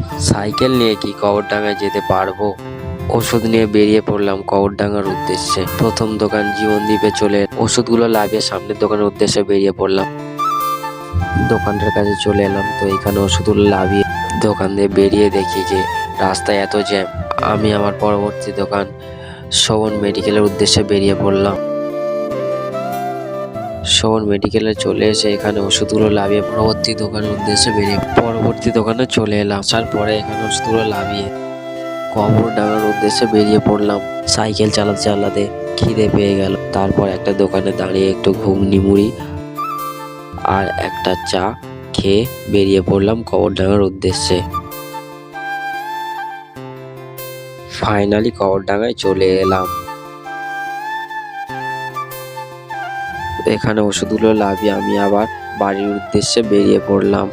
Cycle নিয়ে কি কবরডাঙ্গায় যেতে পারবো? ওষুধ নিয়ে বেরিয়ে পড়লাম কবরডাঙ্গার উদ্দেশ্যে। প্রথম দোকান জীবনদ্বীপে চলে ওষুধগুলো লাগিয়ে সামনের দোকানের উদ্দেশ্যে বেরিয়ে পড়লাম। দোকানটার কাছে চলে এলাম, তো এখানে ওষুধগুলো লাভিয়ে দোকান দিয়ে বেরিয়ে দেখি যে রাস্তায় এত জ্যাম। আমি আমার পরবর্তী দোকান শোভন মেডিকেলের উদ্দেশ্যে বেরিয়ে পড়লাম। শোভন মেডিকেলে চলে এসে এখানে ওষুধগুলো লাভিয়ে পরবর্তী দোকানে চলে এলাম। আসার পরে এখানে ওষুধগুলো লাভিয়ে কবরডাঙ্গার উদ্দেশ্যে বেরিয়ে পড়লাম। সাইকেল চালাতে চালাতে খিদে পেয়ে গেল। তারপর একটা দোকানে দাঁড়িয়ে একটু ঘুগনি মুড়ি আর একটা চা খেয়ে বেরিয়ে পড়লাম কবরডাঙ্গার উদ্দেশ্যে। ফাইনালি কবরডাঙ্গায় চলে এলাম। এখানে ওষুধগুলো লাভিয়ে আমি আবার বাড়ির উদ্দেশ্যে বেরিয়ে পড়লাম।